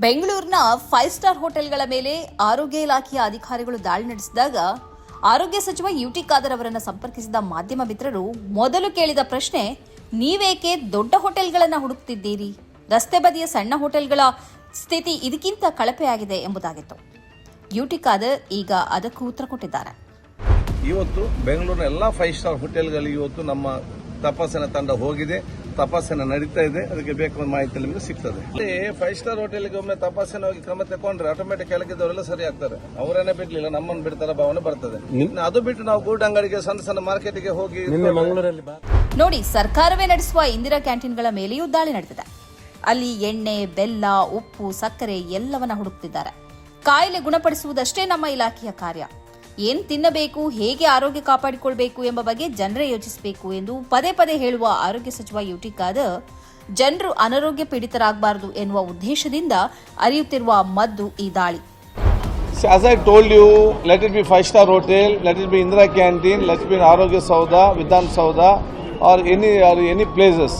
ಬೆಂಗಳೂರಿನ 5 ಸ್ಟಾರ್ ಹೋಟೆಲ್ಗಳ ಮೇಲೆ ಆರೋಗ್ಯ ಇಲಾಖೆಯ ಅಧಿಕಾರಿಗಳು ದಾಳಿ ನಡೆಸಿದಾಗ ಆರೋಗ್ಯ ಸಚಿವ ಯುಟಿ ಖಾದರ್ ಅವರನ್ನು ಸಂಪರ್ಕಿಸಿದ ಮಾಧ್ಯಮ ಮಿತ್ರರು ಮೊದಲು ಕೇಳಿದ ಪ್ರಶ್ನೆ, ನೀವೇಕೆ ದೊಡ್ಡ ಹೋಟೆಲ್ಗಳನ್ನು ಹುಡುಕ್ತಿದ್ದೀರಿ? ರಸ್ತೆ ಬದಿಯ ಸಣ್ಣ ಹೋಟೆಲ್ಗಳ ಸ್ಥಿತಿ ಇದಕ್ಕಿಂತ ಕಳಪೆಯಾಗಿದೆ ಎಂಬುದಾಗಿತ್ತು. ಯುಟಿ ಖಾದರ್ ಈಗ ಅದಕ್ಕೂ ಉತ್ತರ ಕೊಟ್ಟಿದ್ದಾರೆ. ಇವತ್ತು ಬೆಂಗಳೂರಿನ ಎಲ್ಲ 5 ಸ್ಟಾರ್ ಹೋಟೆಲ್ಗಳಿಗೆ ಇವತ್ತು ನಮ್ಮ ತಪಾಸಣಾ ತಂಡ ಹೋಗಿದೆ, ತಪಾಸಣೆ ನಡೀತಾ ಇದೆ. ಅದಕ್ಕೆ ಬೇಕಾದ ಮಾಹಿತಿ ನಿಮಗೆ ಸಿಗ್ತದೆ. 5 ಸ್ಟಾರ್ ಹೋಟೆಲ್ಗೆ ಒಮ್ಮೆ ತಪಾಸಣೆ ಹೋಗಿ ಕ್ರಮ ತಗೊಂಡ್ರೆ ಆಟೋಮೆಟಿಕ್ ಕೆಲಗಿದ್ದವರೆಲ್ಲ ಸರಿ ಆಗ್ತಾರೆ. ಅವರೇನೇ ಬಿಡ್ಲಿಲ್ಲ, ನಮ್ಮನ್ನು ಬಿಡ್ತಾರ ಭಾವನೆ ಬರ್ತದೆ. ಅದು ಬಿಟ್ಟು ನಾವು ಗೂಡ್ ಅಂಗಡಿಗೆ ಸಣ್ಣ ಸಣ್ಣ ಮಾರ್ಕೆಟ್ಗೆ ಹೋಗಿ ನೋಡಿ, ಸರ್ಕಾರವೇ ನಡೆಸುವ ಇಂದಿರಾ ಕ್ಯಾಂಟೀನ್ಗಳ ಮೇಲೆಯೂ ದಾಳಿ ನಡೆದಿದೆ. ಅಲ್ಲಿ ಎಣ್ಣೆ, ಬೆಲ್ಲ, ಉಪ್ಪು, ಸಕ್ಕರೆ ಎಲ್ಲವನ್ನ ಹುಡುಕ್ತಿದ್ದಾರೆ. ಕಾಯಿಲೆ ಗುಣಪಡಿಸುವುದಷ್ಟೇ ನಮ್ಮ ಇಲಾಖೆಯ ಕಾರ್ಯ. ಏನ್ ತಿನ್ನಬೇಕು, ಹೇಗೆ ಆರೋಗ್ಯ ಕಾಪಾಡಿಕೊಳ್ಬೇಕು ಎಂಬ ಬಗ್ಗೆ ಜನರೇ ಯೋಚಿಸಬೇಕು ಎಂದು ಪದೇ ಪದೇ ಹೇಳುವ ಆರೋಗ್ಯ ಸಚಿವ ಯುಟಿ ಖಾದರ್ ಜನರು ಅನಾರೋಗ್ಯ ಪೀಡಿತರಾಗಬಾರದು ಎನ್ನುವ ಉದ್ದೇಶದಿಂದ ಅರಿಯುತ್ತಿರುವ ಮದ್ದು ಈ ದಾಳಿ. As I told you, let it be 5 star hotel, let it be Indira canteen, let it be Arogya Sauda, Vidhan Sauda, or any places.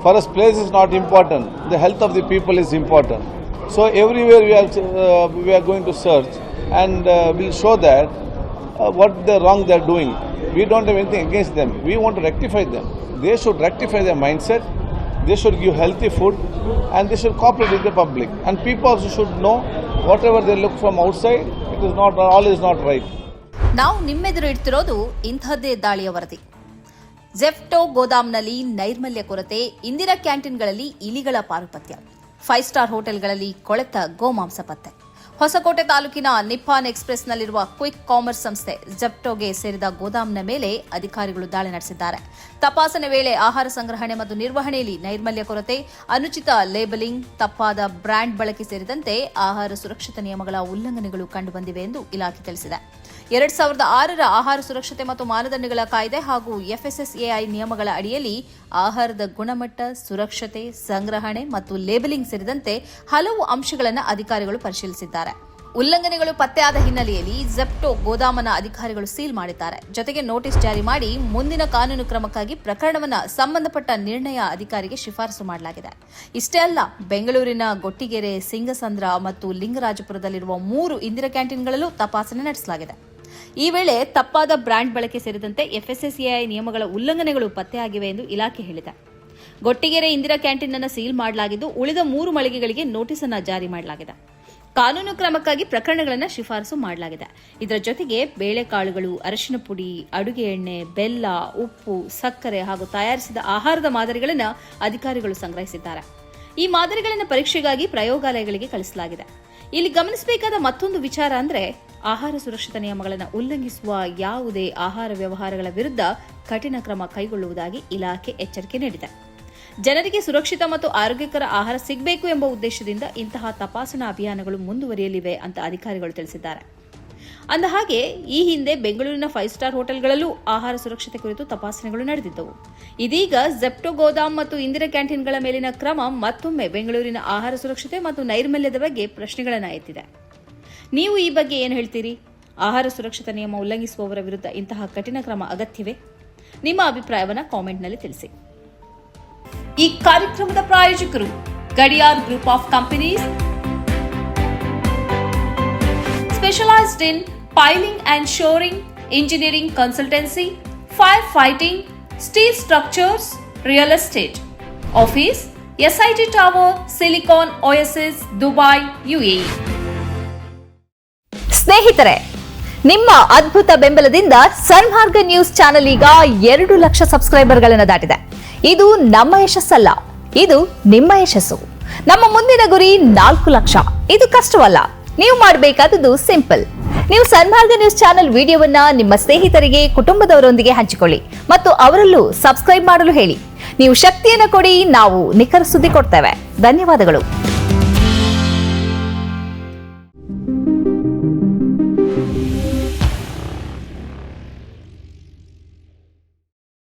For us, place is not important. The health of the people is important. So everywhere we are going to search and we'll show that what the wrong they are doing. We don't have anything against them. We want to rectify them. They should rectify their mindset. They should give healthy food and they should cooperate with the public. And people also should know whatever they look from outside, it is not all is not right. ನಾವು ನಿಮ್ಮೆದುರು ಇಡ್ತಿರೋದು ಇಂಥದ್ದೇ ದಾಳಿಯ ವರದಿ. ಜೆಫ್ಟೋ ಗೋದಾಮ್ನಲ್ಲಿ ನೈರ್ಮಲ್ಯ ಕೊರತೆ, Indira ಕ್ಯಾಂಟೀನ್ಗಳಲ್ಲಿ ಇಲಿಗಳ ಪಾರುಪತ್ಯ, 5 star ಹೋಟೆಲ್ಗಳಲ್ಲಿ ಕೊಳೆತ ಗೋಮಾಂಸ ಪತ್ತೆ. ಹೊಸಕೋಟೆ ತಾಲೂಕಿನ ನಿಪ್ಪಾನ್ ಎಕ್ಸ್ಪ್ರೆಸ್ನಲ್ಲಿರುವ ಕ್ವಿಕ್ ಕಾಮರ್ಸ್ ಸಂಸ್ಥೆ ಜೆಫ್ಟೋಗೆ ಸೇರಿದ ಗೋದಾಮ್ನ ಮೇಲೆ ಅಧಿಕಾರಿಗಳು ದಾಳಿ ನಡೆಸಿದ್ದಾರೆ. ತಪಾಸಣೆ ವೇಳೆ ಆಹಾರ ಸಂಗ್ರಹಣೆ ಮತ್ತು ನಿರ್ವಹಣೆಯಲ್ಲಿ ನೈರ್ಮಲ್ಯ ಕೊರತೆ, ಅನುಚಿತ ಲೇಬಲಿಂಗ್, ತಪ್ಪಾದ ಬ್ರ್ಯಾಂಡ್ ಬಳಕೆ ಸೇರಿದಂತೆ ಆಹಾರ ಸುರಕ್ಷತಾ ನಿಯಮಗಳ ಉಲ್ಲಂಘನೆಗಳು ಕಂಡುಬಂದಿವೆ ಎಂದು ಇಲಾಖೆ ತಿಳಿಸಿದೆ. 2006ರ ಆಹಾರ ಸುರಕ್ಷತೆ ಮತ್ತು ಮಾನದಂಡಗಳ ಕಾಯ್ದೆ ಹಾಗೂ FSSAI ನಿಯಮಗಳ ಅಡಿಯಲ್ಲಿ ಆಹಾರದ ಗುಣಮಟ್ಟ, ಸುರಕ್ಷತೆ, ಸಂಗ್ರಹಣೆ ಮತ್ತು ಲೇಬಲಿಂಗ್ ಸೇರಿದಂತೆ ಹಲವು ಅಂಶಗಳನ್ನು ಅಧಿಕಾರಿಗಳು ಪರಿಶೀಲಿಸಿದ್ದಾರೆ. ಉಲ್ಲಂಘನೆಗಳು ಪತ್ತೆಯಾದ ಹಿನ್ನೆಲೆಯಲ್ಲಿ ಜೆಫ್ಟೋ ಗೋದಾಮನ ಅಧಿಕಾರಿಗಳು ಸೀಲ್ ಮಾಡಿದ್ದಾರೆ. ಜೊತೆಗೆ ನೋಟಿಸ್ ಜಾರಿ ಮಾಡಿ ಮುಂದಿನ ಕಾನೂನು ಕ್ರಮಕ್ಕಾಗಿ ಪ್ರಕರಣವನ್ನು ಸಂಬಂಧಪಟ್ಟ ನಿರ್ಣಯ ಅಧಿಕಾರಿಗೆ ಶಿಫಾರಸು ಮಾಡಲಾಗಿದೆ. ಇಷ್ಟೇ ಅಲ್ಲ, ಬೆಂಗಳೂರಿನ ಗೊಟ್ಟಿಗೆರೆ, ಸಿಂಗಸಂದ್ರ ಮತ್ತು ಲಿಂಗರಾಜಪುರದಲ್ಲಿರುವ 3 ಇಂದಿರಾ ಕ್ಯಾಂಟೀನ್ಗಳಲ್ಲೂ ತಪಾಸಣೆ ನಡೆಸಲಾಗಿದೆ. ಈ ವೇಳೆ ತಪ್ಪಾದ ಬ್ರ್ಯಾಂಡ್ ಬಳಕೆ ಸೇರಿದಂತೆ FSSAI ನಿಯಮಗಳ ಉಲ್ಲಂಘನೆಗಳು ಪತ್ತೆಯಾಗಿವೆ ಎಂದು ಇಲಾಖೆ ಹೇಳಿದೆ. ಗೊಟ್ಟಿಗೆರೆ ಇಂದಿರಾ ಕ್ಯಾಂಟೀನ್ ಅನ್ನು ಸೀಲ್ ಮಾಡಲಾಗಿದ್ದು, ಉಳಿದ 3 ಮಳಿಗೆಗಳಿಗೆ ನೋಟಿಸ್ ಅನ್ನು ಜಾರಿ ಮಾಡಲಾಗಿದೆ. ಕಾನೂನು ಕ್ರಮಕ್ಕಾಗಿ ಪ್ರಕರಣಗಳನ್ನು ಶಿಫಾರಸು ಮಾಡಲಾಗಿದೆ. ಇದರ ಜೊತೆಗೆ ಬೇಳೆಕಾಳುಗಳು, ಅರಿಶಿನ ಪುಡಿ, ಅಡುಗೆ ಎಣ್ಣೆ, ಬೆಲ್ಲ, ಉಪ್ಪು, ಸಕ್ಕರೆ ಹಾಗೂ ತಯಾರಿಸಿದ ಆಹಾರದ ಮಾದರಿಗಳನ್ನು ಅಧಿಕಾರಿಗಳು ಸಂಗ್ರಹಿಸಿದ್ದಾರೆ. ಈ ಮಾದರಿಗಳನ್ನು ಪರೀಕ್ಷೆಗಾಗಿ ಪ್ರಯೋಗಾಲಯಗಳಿಗೆ ಕಳಿಸಲಾಗಿದೆ. ಇಲ್ಲಿ ಗಮನಿಸಬೇಕಾದ ಮತ್ತೊಂದು ವಿಚಾರ ಅಂದರೆ, ಆಹಾರ ಸುರಕ್ಷತಾ ನಿಯಮಗಳನ್ನು ಉಲ್ಲಂಘಿಸುವ ಯಾವುದೇ ಆಹಾರ ವ್ಯವಹಾರಗಳ ವಿರುದ್ಧ ಕಠಿಣ ಕ್ರಮ ಕೈಗೊಳ್ಳುವುದಾಗಿ ಇಲಾಖೆ ಎಚ್ಚರಿಕೆ ನೀಡಿದೆ. ಜನರಿಗೆ ಸುರಕ್ಷಿತ ಮತ್ತು ಆರೋಗ್ಯಕರ ಆಹಾರ ಸಿಗಬೇಕು ಎಂಬ ಉದ್ದೇಶದಿಂದ ಇಂತಹ ತಪಾಸಣಾ ಅಭಿಯಾನಗಳು ಮುಂದುವರಿಯಲಿವೆ ಅಂತ ಅಧಿಕಾರಿಗಳು ತಿಳಿಸಿದ್ದಾರೆ. ಅಂದಹಾಗೆ ಈ ಹಿಂದೆ ಬೆಂಗಳೂರಿನ 5 ಸ್ಟಾರ್ ಹೋಟೆಲ್ಗಳಲ್ಲೂ ಆಹಾರ ಸುರಕ್ಷತೆ ಕುರಿತು ತಪಾಸಣೆಗಳು ನಡೆದಿದ್ದವು. ಇದೀಗ ಜೆಫ್ಟೋ ಗೋದಾಮ್ ಮತ್ತು ಇಂದಿರಾ ಕ್ಯಾಂಟೀನ್ಗಳ ಮೇಲಿನ ಕ್ರಮ ಮತ್ತೊಮ್ಮೆ ಬೆಂಗಳೂರಿನ ಆಹಾರ ಸುರಕ್ಷತೆ ಮತ್ತು ನೈರ್ಮಲ್ಯದ ಬಗ್ಗೆ ಪ್ರಶ್ನೆಗಳನ್ನು ಎತ್ತಿದೆ. ನೀವು ಈ ಬಗ್ಗೆ ಏನು ಹೇಳ್ತೀರಿ? ಆಹಾರ ಸುರಕ್ಷತಾ ನಿಯಮ ಉಲ್ಲಂಘಿಸುವವರ ವಿರುದ್ಧ ಇಂತಹ ಕಠಿಣ ಕ್ರಮ ಅಗತ್ಯವೇ? ನಿಮ್ಮ ಅಭಿಪ್ರಾಯವನ್ನು ಕಾಮೆಂಟ್ನಲ್ಲಿ ತಿಳಿಸಿ. ಈ ಕಾರ್ಯಕ್ರಮದ ಪ್ರಾಯೋಜಕರು Gadiyar group of companies, specialised in piling and shoring, engineering consultancy, fire fighting, steel structures, real estate. Office SIT tower, silicon OSS, Dubai, UAE. ಸ್ನೇಹಿತರೆ, ನಿಮ್ಮ ಅದ್ಭುತ ಬೆಂಬಲದಿಂದ ಸನ್ಮಾರ್ಗ ನ್ಯೂಸ್ ಚಾನೆಲ್ ಈಗ 2 ಲಕ್ಷ ಸಬ್ಸ್ಕ್ರೈಬರ್ಗಳನ್ನು ದಾಟಿದೆ. ಇದು ನಮ್ಮ ಯಶಸ್ಸಲ್ಲ, ಇದು ನಿಮ್ಮ ಯಶಸ್ಸು. ನಮ್ಮ ಮುಂದಿನ ಗುರಿ 4 ಲಕ್ಷ. ಇದು ಕಷ್ಟವಲ್ಲ. ನೀವು ಮಾಡಬೇಕಾದದ್ದು ಸಿಂಪಲ್. ನೀವು ಸನ್ಮಾರ್ಗ ನ್ಯೂಸ್ ಚಾನೆಲ್ ವಿಡಿಯೋವನ್ನ ನಿಮ್ಮ ಸ್ನೇಹಿತರಿಗೆ, ಕುಟುಂಬದವರೊಂದಿಗೆ ಹಂಚಿಕೊಳ್ಳಿ ಮತ್ತು ಅವರಲ್ಲೂ ಸಬ್ಸ್ಕ್ರೈಬ್ ಮಾಡಲು ಹೇಳಿ. ನೀವು ಶಕ್ತಿಯನ್ನು ಕೊಡಿ, ನಾವು ನಿಖರ ಸುದ್ದಿ ಕೊಡ್ತೇವೆ. ಧನ್ಯವಾದಗಳು.